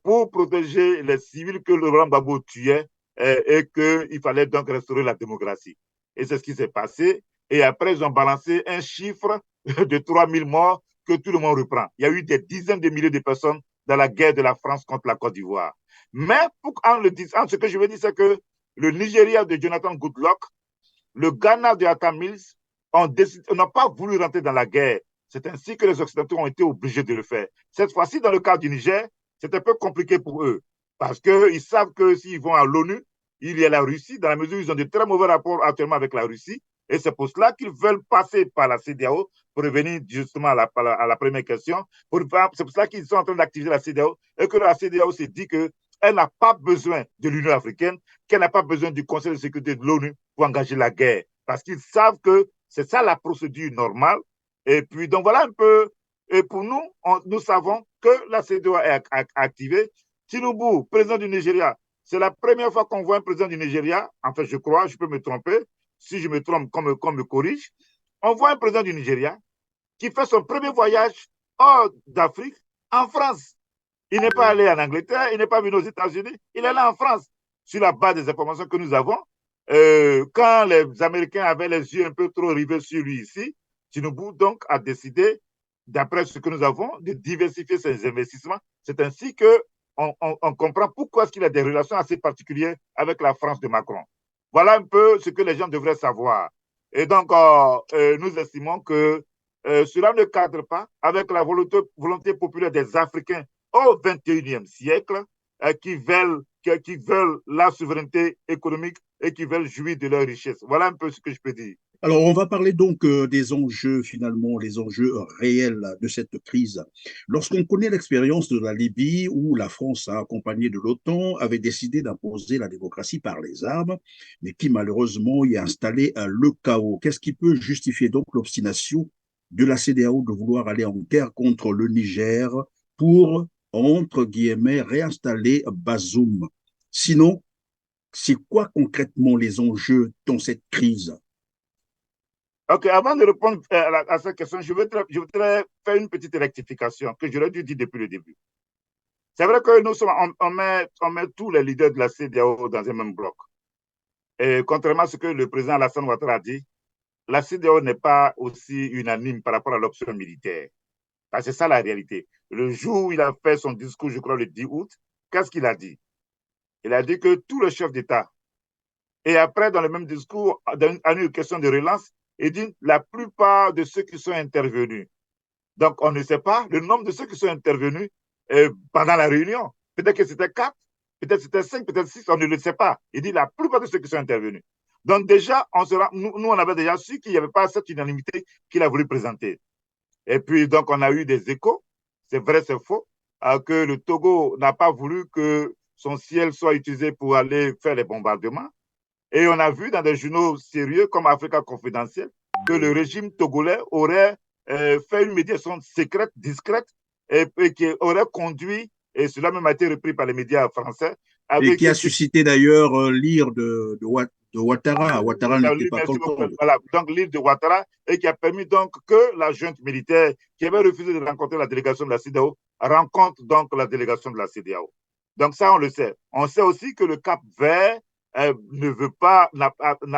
pour protéger les civils que Laurent Gbagbo tuait et qu'il fallait donc restaurer la démocratie. Et c'est ce qui s'est passé. Et après, ils ont balancé un chiffre de 3000 morts que tout le monde reprend. Il y a eu des dizaines de milliers de personnes dans la guerre de la France contre la Côte d'Ivoire. Mais en le disant, ce que je veux dire, c'est que le Nigeria de Jonathan Goodluck, le Ghana de Atta Mills, n'ont pas voulu rentrer dans la guerre. C'est ainsi que les Occidentaux ont été obligés de le faire. Cette fois-ci, dans le cas du Niger, c'est un peu compliqué pour eux parce qu'ils savent que s'ils vont à l'ONU, il y a la Russie, dans la mesure où ils ont de très mauvais rapports actuellement avec la Russie. Et c'est pour cela qu'ils veulent passer par la CEDEAO pour revenir justement à la première question. C'est pour cela qu'ils sont en train d'activer la CEDEAO et que la CEDEAO s'est dit qu'elle n'a pas besoin de l'Union africaine, qu'elle n'a pas besoin du Conseil de sécurité de l'ONU pour engager la guerre. Parce qu'ils savent que c'est ça la procédure normale. Et puis, donc voilà un peu. Et pour nous, nous savons que la CEDEAO est activée. Tinubu, président du Nigeria, c'est la première fois qu'on voit un président du Nigeria, en fait, je crois, je peux me tromper, si je me trompe, qu'on me corrige. On voit un président du Nigeria qui fait son premier voyage hors d'Afrique en France. Il n'est pas allé en Angleterre, il n'est pas venu aux États-Unis, il est là en France. Sur la base des informations que nous avons, quand les Américains avaient les yeux un peu trop rivés sur lui ici, Tinubu donc a décidé, d'après ce que nous avons, de diversifier ses investissements. C'est ainsi qu'on comprend pourquoi est-ce qu'il a des relations assez particulières avec la France de Macron. Voilà un peu ce que les gens devraient savoir. Et donc, nous estimons que cela ne cadre pas avec la volonté populaire des Africains au XXIe siècle qui veulent la souveraineté économique et qui veulent jouir de leur richesse. Voilà un peu ce que je peux dire. Alors, on va parler donc des enjeux, finalement, les enjeux réels de cette crise. Lorsqu'on connaît l'expérience de la Libye, où la France, accompagnée de l'OTAN, avait décidé d'imposer la démocratie par les armes, mais qui malheureusement y a installé le chaos, qu'est-ce qui peut justifier donc l'obstination de la CEDEAO de vouloir aller en guerre contre le Niger pour, entre guillemets, réinstaller Bazoum? Sinon, c'est quoi concrètement les enjeux dans cette crise? OK, avant de répondre à cette question, je voudrais faire une petite rectification que j'aurais dû dire depuis le début. C'est vrai que on met tous les leaders de la CEDEAO dans un même bloc. Et contrairement à ce que le président Alassane Ouattara a dit, la CEDEAO n'est pas aussi unanime par rapport à l'option militaire. C'est ça la réalité. Le jour où il a fait son discours, je crois le 10 août, qu'est-ce qu'il a dit? Il a dit que tous les chefs d'État, et après, dans le même discours, à une question de relance, Il dit la plupart de ceux qui sont intervenus. Donc, on ne sait pas le nombre de ceux qui sont intervenus pendant la réunion. Peut-être que c'était 4, peut-être c'était 5, peut-être 6, on ne le sait pas. Il dit la plupart de ceux qui sont intervenus. Donc, déjà, nous, on avait déjà su qu'il n'y avait pas cette unanimité qu'il a voulu présenter. Et puis, donc, on a eu des échos, c'est vrai, c'est faux, que le Togo n'a pas voulu que son ciel soit utilisé pour aller faire les bombardements. Et on a vu dans des journaux sérieux comme Africa Confidentiel que le régime togolais aurait fait une médiation secrète, discrète, et qui aurait conduit, et cela même a été repris par les médias français, Et avec qui a suscité d'ailleurs l'ire de Ouattara. Ouattara n'était pas merci beaucoup. content. Voilà, donc l'île de Ouattara, et qui a permis donc que la junte militaire qui avait refusé de rencontrer la délégation de la CEDEAO rencontre donc la délégation de la CEDEAO. Donc ça, on le sait. On sait aussi que le Cap Vert ne veut pas,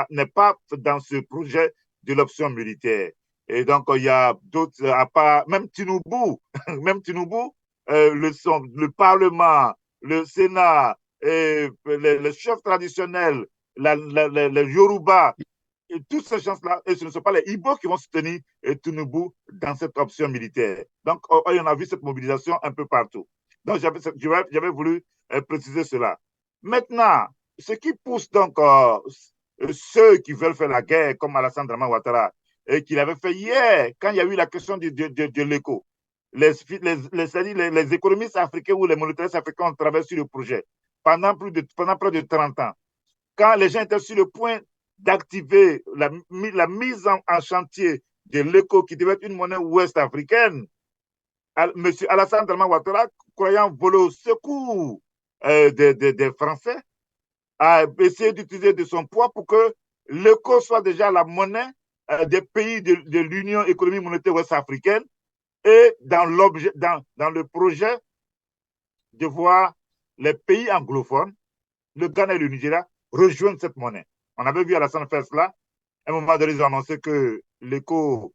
n'est pas dans ce projet de l'option militaire. Et donc, il y a d'autres, à part, même Tinubu, même Tinubu, le Parlement, le Sénat, et les chefs traditionnels, les Yoruba, et toutes ces gens-là, et ce ne sont pas les Ibo qui vont soutenir Tinubu dans cette option militaire. Donc, on a vu cette mobilisation un peu partout. Donc, j'avais voulu préciser cela. Maintenant, ce qui pousse donc ceux qui veulent faire la guerre, comme Alassane Draman Ouattara, et qu'il avait fait hier, quand il y a eu la question de l'éco, les économistes africains ou les monétaires africains ont travaillé sur le projet pendant près de 30 ans. Quand les gens étaient sur le point d'activer la mise en chantier de l'éco qui devait être une monnaie ouest africaine, M. Alassane Draman Ouattara, croyant voler au secours des Français, a essayé d'utiliser de son poids pour que l'éco soit déjà la monnaie des pays de l'Union économique monétaire ouest africaine et dans le projet de voir les pays anglophones, le Ghana et le Nigeria, rejoindre cette monnaie. On avait vu Alassane faire cela. À un moment donné, ils ont annoncé que l'éco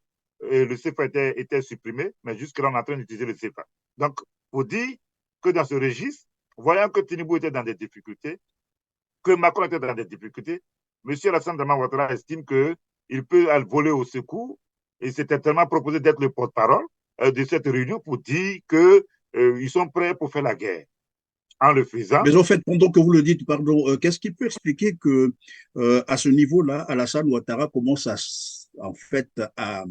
et le CFA étaient supprimés, mais jusque-là, on est en train d'utiliser le CFA. Donc, pour dire que dans ce registre, voyant que Tinubu était dans des difficultés, que Macron était dans des difficultés, M. Alassane Draman Ouattara estime qu'il peut voler au secours et s'était tellement proposé d'être le porte-parole de cette réunion pour dire qu'ils sont prêts pour faire la guerre. En le faisant. Mais en fait, pendant que vous le dites, pardon, qu'est-ce qui peut expliquer que à ce niveau-là, Alassane Ouattara commence en fait à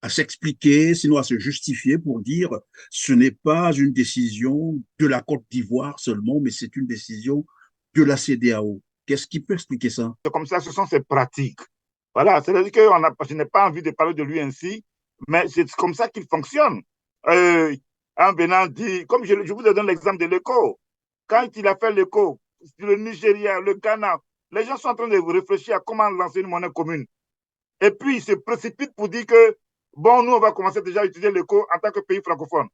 s'expliquer, sinon à se justifier pour dire ce n'est pas une décision de la Côte d'Ivoire seulement, mais c'est une décision de la CEDEAO. Qu'est-ce qui peut expliquer ça? C'est comme ça, ce sont ses pratiques. Voilà, c'est-à-dire que je n'ai pas envie de parler de lui ainsi, mais c'est comme ça qu'il fonctionne. En venant dire, comme je vous donne l'exemple de l'écho, quand il a fait l'écho, le Nigeria, le Ghana, les gens sont en train de réfléchir à comment lancer une monnaie commune. Et puis, ils se précipitent pour dire que, bon, nous, on va commencer déjà à utiliser l'écho en tant que pays francophone.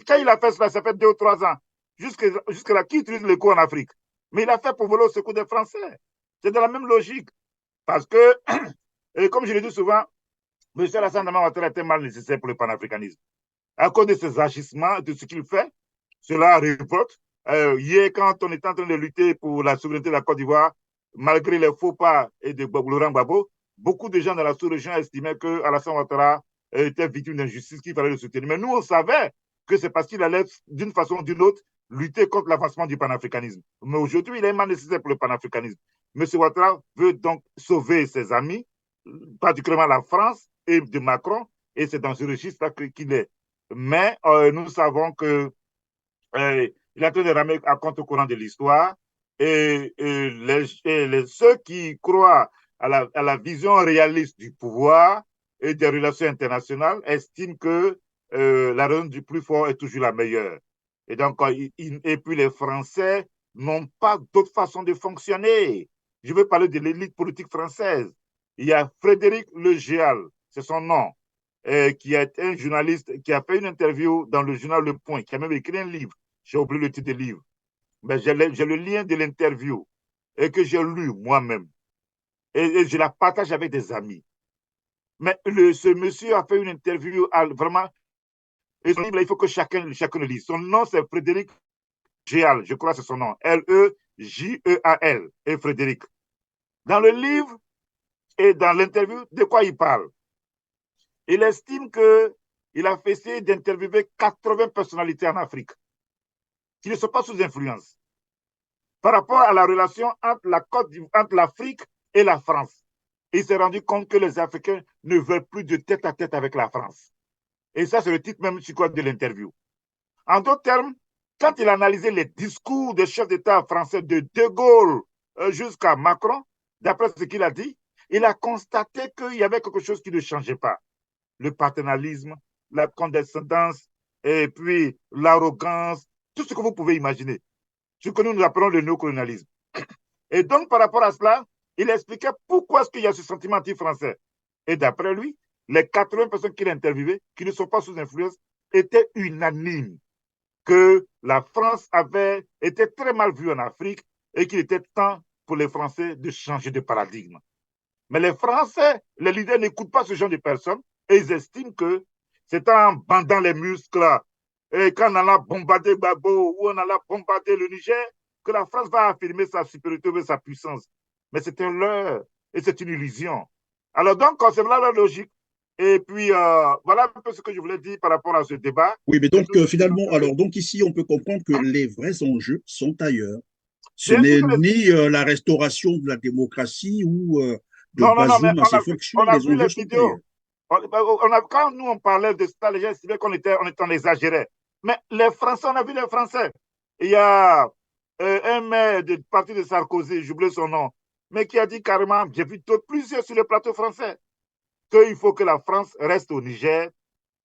Quand il a fait cela, ça fait 2 ou 3 ans. Jusque-là, qui utilise l'écho en Afrique? Mais il a fait pour voler au secours des Français. C'est de la même logique. Parce que, et comme je le dis souvent, M. Alassane Draman Ouattara était mal nécessaire pour le panafricanisme. À cause de ses agissements, de ce qu'il fait, cela révolte. Hier, quand on était en train de lutter pour la souveraineté de la Côte d'Ivoire, malgré les faux pas et de Laurent Gbagbo, beaucoup de gens dans la sous-région estimaient que Alassane Ouattara était victime d'injustice, qu'il fallait le soutenir. Mais nous, on savait que c'est parce qu'il allait, d'une façon ou d'une autre, lutter contre l'avancement du panafricanisme. Mais aujourd'hui, il est mal nécessaire pour le panafricanisme. M. Ouattara veut donc sauver ses amis, particulièrement la France et de Macron, et c'est dans ce registre-là qu'il est. Mais nous savons que il est en train de ramer à contre-courant de l'histoire et ceux qui croient à la vision réaliste du pouvoir et des relations internationales estiment que la raison du plus fort est toujours la meilleure. Et donc, et puis les Français n'ont pas d'autre façon de fonctionner. Je veux parler de l'élite politique française. Il y a Frédéric Legéal, c'est son nom, qui est un journaliste qui a fait une interview dans le journal Le Point, qui a même écrit un livre. J'ai oublié le titre du livre. Mais j'ai le lien de l'interview et que j'ai lu moi-même. Et je la partage avec des amis. Mais ce monsieur a fait une interview vraiment. Et son livre, il faut que chacun le lise. Son nom, c'est Frédéric Géal, je crois que c'est son nom. Lejeal. Et Frédéric. Dans le livre, Et dans l'interview, de quoi il parle? Il estime qu'il a essayé d'interviewer 80 personnalités en Afrique qui ne sont pas sous influence par rapport à la relation entre l'Afrique et la France. Il s'est rendu compte que les Africains ne veulent plus de tête-à-tête avec la France. Et ça, c'est le titre même de l'interview. En d'autres termes, quand il a analysé les discours des chefs d'État français de De Gaulle jusqu'à Macron, d'après ce qu'il a dit, il a constaté qu'il y avait quelque chose qui ne changeait pas. Le paternalisme, la condescendance, et puis l'arrogance, tout ce que vous pouvez imaginer. Ce que nous appelons le néocolonialisme. Et donc, par rapport à cela, il expliquait pourquoi est-ce qu'il y a ce sentiment anti-français. Et d'après lui, les 80 personnes qu'il a interviewées, qui ne sont pas sous influence, étaient unanimes que la France avait été très mal vue en Afrique et qu'il était temps pour les Français de changer de paradigme. Mais les Français, les leaders n'écoutent pas ce genre de personnes et ils estiment que c'est en bandant les muscles et quand on allait bombarder Gbagbo ou on allait bombarder le Niger que la France va affirmer sa supériorité et sa puissance. Mais c'est un leurre et c'est une illusion. Alors donc, c'est là la logique. Et puis, voilà un peu ce que je voulais dire par rapport à ce débat. Oui, mais donc finalement, alors donc ici, on peut comprendre que les vrais enjeux sont ailleurs. Ce Bien sûr n'est que ni la restauration de la démocratie ou de non, mais Bazoum à ses fonctions, on a les vu enjeux les sont vidéos. ailleurs. Quand nous, on parlait de ça, les gens estimaient qu'on était, on exagérait. Mais les Français, on a vu les Français. Il y a un maire du parti de Sarkozy, j'oublie son nom, mais qui a dit carrément, j'ai vu plusieurs sur le plateau français, qu'il faut que la France reste au Niger,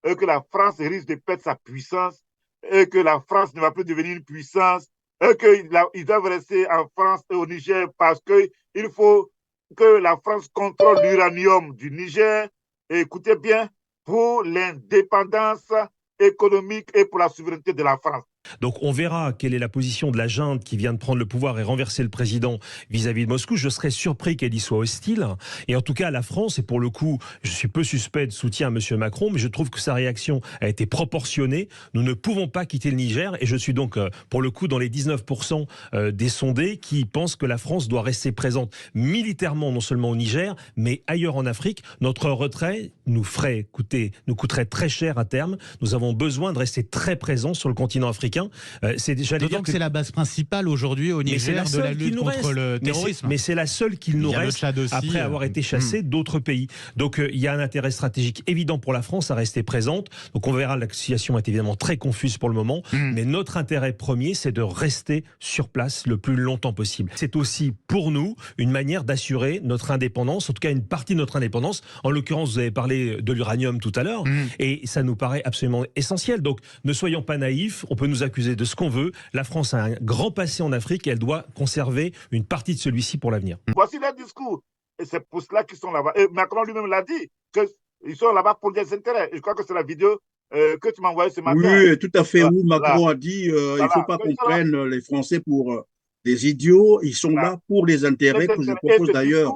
et que la France risque de perdre sa puissance, et que la France ne va plus devenir une puissance, et qu'ils doivent rester en France et au Niger parce qu'il faut que la France contrôle l'uranium du Niger. Et écoutez bien, pour l'indépendance économique et pour la souveraineté de la France. Donc on verra quelle est la position de la junte qui vient de prendre le pouvoir et renverser le président vis-à-vis de Moscou. Je serais surpris qu'elle y soit hostile. Et en tout cas, la France, et pour le coup, je suis peu suspect de soutien à M. Macron, mais je trouve que sa réaction a été proportionnée. Nous ne pouvons pas quitter le Niger. Et je suis donc, pour le coup, dans les 19% des sondés qui pensent que la France doit rester présente militairement, non seulement au Niger, mais ailleurs en Afrique. Notre retrait nous coûterait très cher à terme. Nous avons besoin de rester très présents sur le continent africain. D'autant que c'est la base principale aujourd'hui au Niger de la lutte contre le terrorisme. Mais c'est la seule qu'il nous reste après avoir été chassé d'autres pays. Donc il y a un intérêt stratégique évident pour la France à rester présente. Donc on verra, la situation est évidemment très confuse pour le moment. Mais notre intérêt premier, c'est de rester sur place le plus longtemps possible. C'est aussi pour nous une manière d'assurer notre indépendance, en tout cas une partie de notre indépendance. En l'occurrence, vous avez parlé de l'uranium tout à l'heure. Et ça nous paraît absolument essentiel. Donc ne soyons pas naïfs, on peut nous accuser de ce qu'on veut. La France a un grand passé en Afrique et elle doit conserver une partie de celui-ci pour l'avenir. Voici leur discours. Et c'est pour cela qu'ils sont là-bas. Et Macron lui-même l'a dit, qu'ils sont là-bas pour des intérêts. Et je crois que c'est la vidéo que tu m'as envoyée ce matin. Oui, tout à fait. Où Macron a dit il ne faut pas qu'on prenne les Français pour des idiots. Ils sont là pour les intérêts que je propose d'ailleurs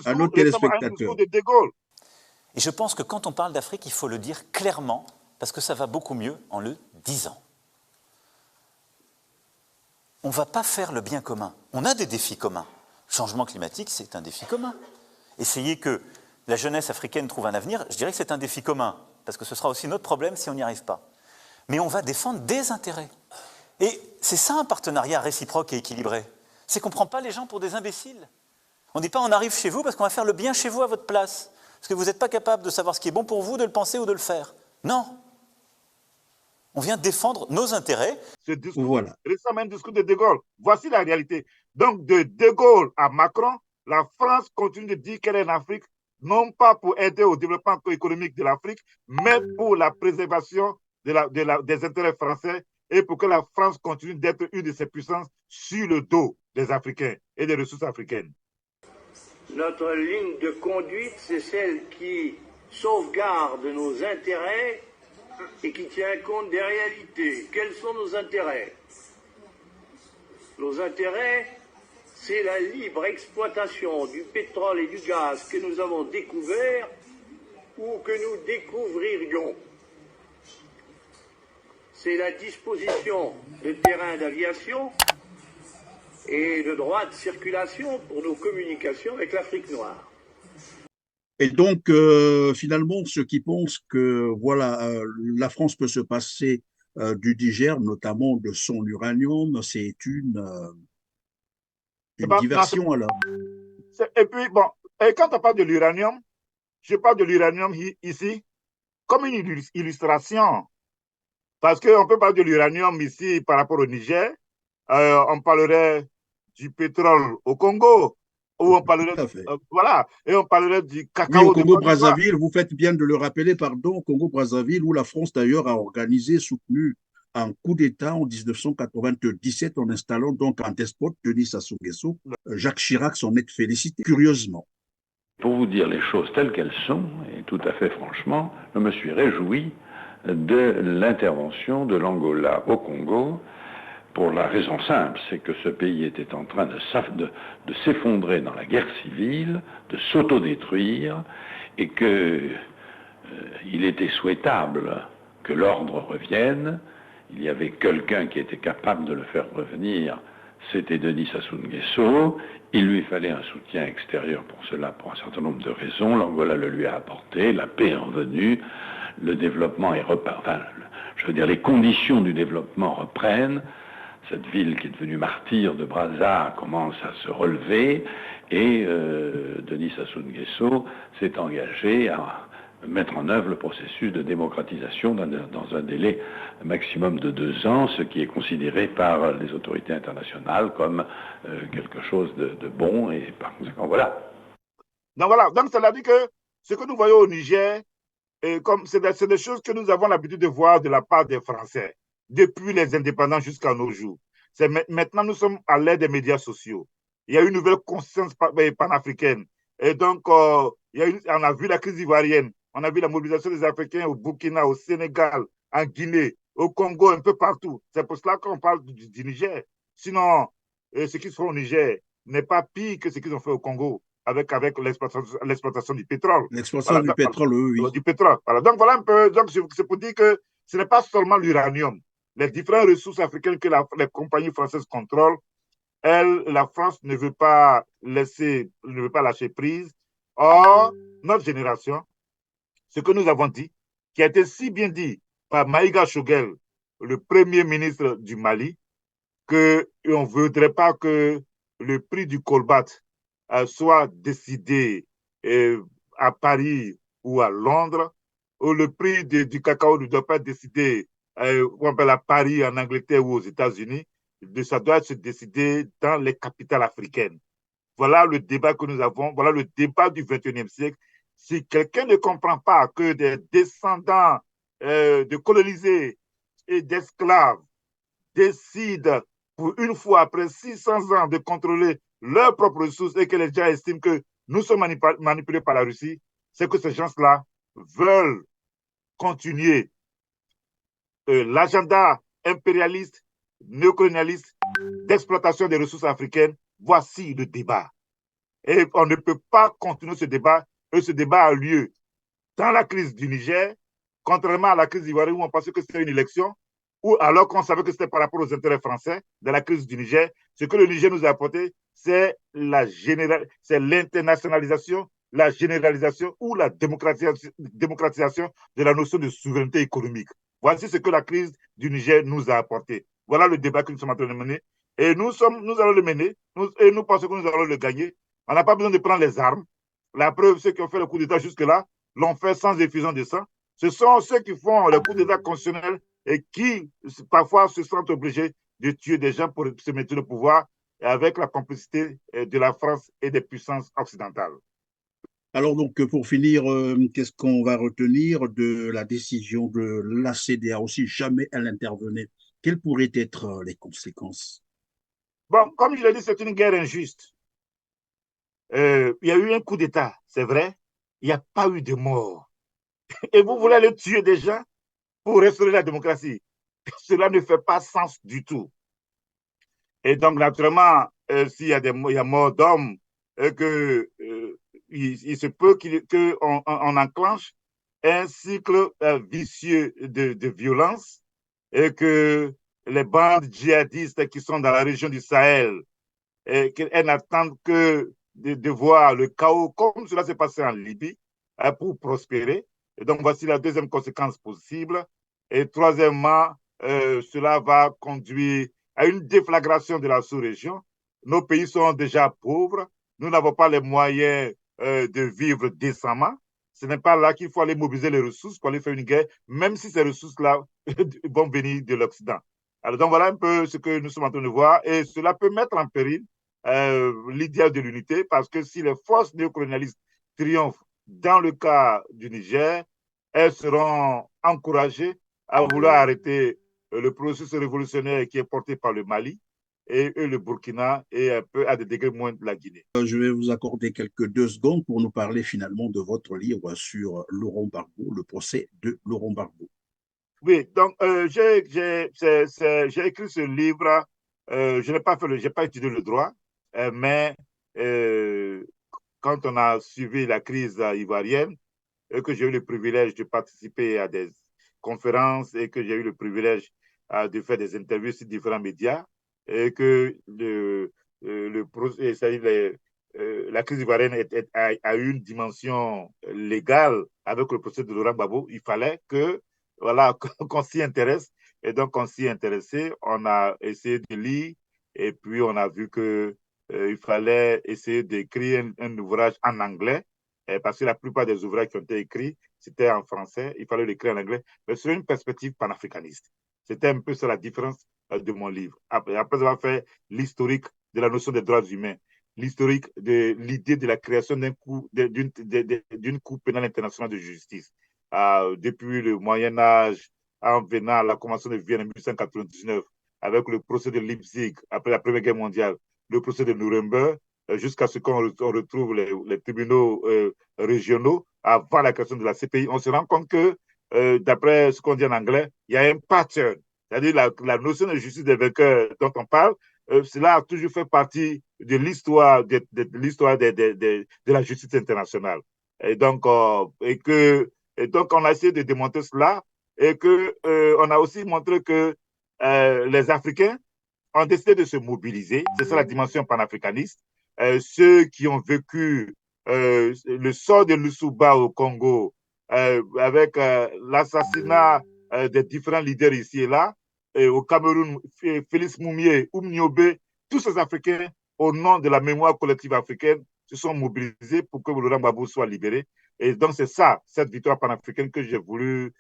à nos téléspectateurs. De De Gaulle. Et je pense que quand on parle d'Afrique, il faut le dire clairement, parce que ça va beaucoup mieux en le disant. On ne va pas faire le bien commun. On a des défis communs. Le changement climatique, c'est un défi commun. Essayer que la jeunesse africaine trouve un avenir, je dirais que c'est un défi commun, parce que ce sera aussi notre problème si on n'y arrive pas. Mais on va défendre des intérêts. Et c'est ça un partenariat réciproque et équilibré. C'est qu'on ne prend pas les gens pour des imbéciles. On ne dit pas on arrive chez vous parce qu'on va faire le bien chez vous à votre place. Parce que vous n'êtes pas capable de savoir ce qui est bon pour vous, de le penser ou de le faire. Non. On vient défendre nos intérêts. Ce discours, voilà. Récemment, un discours de De Gaulle. Voici la réalité. Donc, de De Gaulle à Macron, la France continue de dire qu'elle est en Afrique, non pas pour aider au développement économique de l'Afrique, mais pour la préservation des intérêts français et pour que la France continue d'être une de ces puissances sur le dos des Africains et des ressources africaines. Notre ligne de conduite, c'est celle qui sauvegarde nos intérêts et qui tient compte des réalités. Quels sont nos intérêts? Nos intérêts, c'est la libre exploitation du pétrole et du gaz que nous avons découvert ou que nous découvririons. C'est la disposition de terrains d'aviation et de droits de circulation pour nos communications avec l'Afrique noire. Et donc, finalement, ceux qui pensent que voilà, la France peut se passer du Niger, notamment de son uranium, c'est une Non, diversion alors. et puis, bon, et quand on parle de l'uranium, je parle de l'uranium ici comme une illustration. Parce qu'on peut parler de l'uranium ici par rapport au Niger. On parlerait du pétrole au Congo, ou on Tout parlerait, à fait. voilà, et on parlerait du Oui, au cacao de Côte d'Ivoire. Congo-Brazzaville, vous faites bien de le rappeler, pardon, au Congo-Brazzaville, où la France d'ailleurs a organisé, soutenu un coup d'État en 1997 en installant donc un despote, Denis Sassou Nguesso. Jacques Chirac s'en est félicité, curieusement. Pour vous dire les choses telles qu'elles sont, et tout à fait franchement, je me suis réjoui de l'intervention de l'Angola au Congo, pour la raison simple, c'est que ce pays était en train de s'effondrer dans la guerre civile, de s'autodétruire, et qu'il était souhaitable que l'ordre revienne. Il y avait quelqu'un qui était capable de le faire revenir, c'était Denis Sassou Nguesso. Il lui fallait un soutien extérieur pour cela, pour un certain nombre de raisons. L'Angola le lui a apporté, la paix est revenue, le développement est reparti. Enfin, je veux dire, les conditions du développement reprennent. Cette ville qui est devenue martyre de Brazza commence à se relever et Denis Sassou Nguesso s'est engagé à mettre en œuvre le processus de démocratisation dans un délai maximum de 2 ans, ce qui est considéré par les autorités internationales comme quelque chose de bon, et par conséquent, voilà. Donc voilà, donc cela dit que ce que nous voyons au Niger, c'est des choses que nous avons l'habitude de voir de la part des Français, depuis les indépendants jusqu'à nos jours. Maintenant, nous sommes à l'ère des médias sociaux. Il y a une nouvelle conscience panafricaine. Et donc, on a vu la crise ivoirienne, on a vu la mobilisation des Africains au Burkina, au Sénégal, en Guinée, au Congo, un peu partout. C'est pour cela qu'on parle du Niger. Sinon, ce qu'ils font au Niger n'est pas pire que ce qu'ils ont fait au Congo avec l'exploitation du pétrole. L'exploitation du pétrole, oui. Du pétrole. Voilà. Donc, voilà un peu. Donc, c'est pour dire que ce n'est pas seulement l'uranium. Les différentes ressources africaines que les compagnies françaises contrôlent, la France ne veut pas lâcher prise. Or, notre génération, ce que nous avons dit, qui a été si bien dit par Maïga Choguel, le premier ministre du Mali, qu'on ne voudrait pas que le prix du colbart soit décidé à Paris ou à Londres, ou le prix du cacao ne doit pas être décidé à Paris, en Angleterre ou aux États-Unis, ça doit se décider dans les capitales africaines. Voilà le débat que nous avons, voilà le débat du 21e siècle. Si quelqu'un ne comprend pas que des descendants de colonisés et d'esclaves décident pour une fois après 600 ans de contrôler leurs propres ressources et que les gens estiment que nous sommes manipulés par la Russie, c'est que ces gens-là veulent continuer l'agenda impérialiste, néocolonialiste, d'exploitation des ressources africaines. Voici le débat. Et on ne peut pas continuer ce débat. Et ce débat a lieu dans la crise du Niger, contrairement à la crise ivoirienne où on pensait que c'était une élection, ou alors qu'on savait que c'était par rapport aux intérêts français de la crise du Niger. Ce que le Niger nous a apporté, c'est l'internationalisation, la généralisation ou la démocratisation de la notion de souveraineté économique. Voici ce que la crise du Niger nous a apporté. Voilà le débat que nous sommes en train de mener. Et nous allons le mener, et nous pensons que nous allons le gagner. On n'a pas besoin de prendre les armes. La preuve, ceux qui ont fait le coup d'État jusque-là l'ont fait sans effusion de sang. Ce sont ceux qui font le coup d'État constitutionnel et qui, parfois, se sentent obligés de tuer des gens pour se mettre au pouvoir avec la complicité de la France et des puissances occidentales. Alors donc, pour finir, qu'est-ce qu'on va retenir de la décision de la CEDEAO si jamais elle intervenait? Quelles pourraient être les conséquences? Bon, comme je l'ai dit, c'est une guerre injuste. Il y a eu un coup d'État, c'est vrai. Il n'y a pas eu de mort. Et vous voulez aller tuer des gens pour restaurer la démocratie. Cela ne fait pas sens du tout. Et donc, naturellement, s'il y a mort d'hommes, il se peut qu'on enclenche un cycle vicieux de violence et que les bandes djihadistes qui sont dans la région du Sahel, elles n'attendent que de voir le chaos comme cela s'est passé en Libye, pour prospérer. Et donc, voici la deuxième conséquence possible. Et troisièmement, cela va conduire à une déflagration de la sous-région. Nos pays sont déjà pauvres. Nous n'avons pas les moyens de vivre décemment. Ce n'est pas là qu'il faut aller mobiliser les ressources pour aller faire une guerre, même si ces ressources-là vont venir de l'Occident. Alors, donc, voilà un peu ce que nous sommes en train de voir. Et cela peut mettre en péril l'idéal de l'unité, parce que si les forces néocolonialistes triomphent dans le cas du Niger, elles seront encouragées à vouloir arrêter le processus révolutionnaire qui est porté par le Mali et le Burkina et un peu à des degrés moindres la Guinée. Je vais vous accorder quelques 2 secondes pour nous parler finalement de votre livre sur Laurent Gbagbo, le procès de Laurent Gbagbo. Oui, donc j'ai écrit ce livre, je n'ai pas j'ai pas étudié le droit, mais quand on a suivi la crise ivoirienne, et que j'ai eu le privilège de participer à des conférences et que j'ai eu le privilège de faire des interviews sur différents médias, et que la crise ivoirienne a eu une dimension légale avec le procès de Laurent Gbagbo, il fallait que voilà, qu'on s'y intéresse. Et donc, on s'y est intéressé, on a essayé de lire, et puis on a vu que il fallait essayer d'écrire un ouvrage en anglais, parce que la plupart des ouvrages qui ont été écrits, c'était en français, il fallait l'écrire en anglais, mais sur une perspective panafricaniste. C'était un peu ça la différence de mon livre. Après avoir fait l'historique de la notion des droits humains, l'historique de l'idée de la création d'une Cour pénale internationale de justice, depuis le Moyen-Âge, en venant à la Convention de Vienne en 1899, avec le procès de Leipzig après la Première Guerre mondiale, le procès de Nuremberg, jusqu'à ce qu'on retrouve les tribunaux régionaux avant la création de la CPI, on se rend compte que, d'après ce qu'on dit en anglais, il y a un pattern. C'est-à-dire la notion de justice des vainqueurs dont on parle, cela a toujours fait partie de l'histoire de la justice internationale. Et donc, on a essayé de démontrer cela et on a aussi montré que les Africains ont décidé de se mobiliser. C'est ça la dimension panafricaniste. Ceux qui ont vécu le sort de Lussuba au Congo, avec l'assassinat des différents leaders ici et là, et au Cameroun, Félix Moumié, Oumniobé, tous ces Africains, au nom de la mémoire collective africaine, se sont mobilisés pour que Laurent Gbagbo soit libéré. Et donc, c'est ça, cette victoire panafricaine que j'ai voulu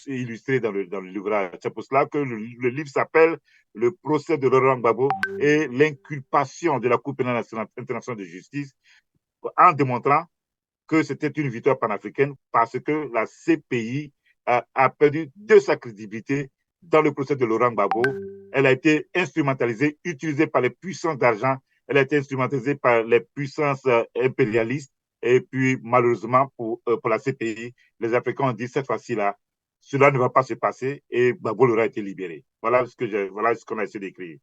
illustrer dans le livre. C'est pour cela que le livre s'appelle Le procès de Laurent Gbagbo et l'inculpation de la Cour pénale internationale de justice, en démontrant que c'était une victoire panafricaine parce que la CPI a perdu de sa crédibilité dans le procès de Laurent Gbagbo. Elle a été instrumentalisée, utilisée par les puissances d'argent, elle a été instrumentalisée par les puissances impérialistes. Et puis, malheureusement, pour la CPI, les Africains ont dit cette fois-ci-là, cela ne va pas se passer et Gbagbo aura été libéré. Voilà ce qu'on a essayé d'écrire.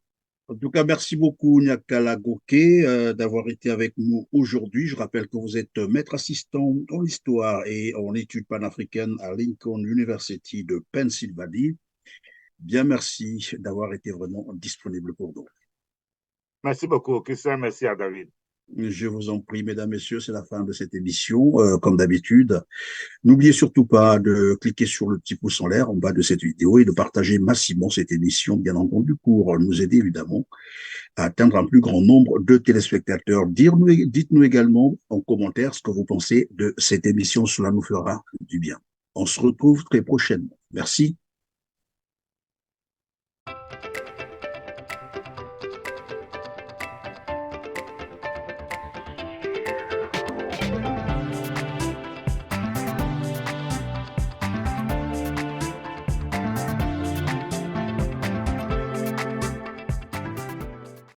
En tout cas, merci beaucoup, Nyakala Goké, d'avoir été avec nous aujourd'hui. Je rappelle que vous êtes maître assistant en histoire et en études panafricaines à Lincoln University de Pennsylvanie. Bien, merci d'avoir été vraiment disponible pour nous. Merci beaucoup, Christian. Merci à David. Je vous en prie, mesdames, messieurs, c'est la fin de cette émission. Comme d'habitude, n'oubliez surtout pas de cliquer sur le petit pouce en l'air en bas de cette vidéo et de partager massivement cette émission, bien entendu, pour nous aider évidemment à atteindre un plus grand nombre de téléspectateurs. Dites-nous également en commentaire ce que vous pensez de cette émission, cela nous fera du bien. On se retrouve très prochainement. Merci.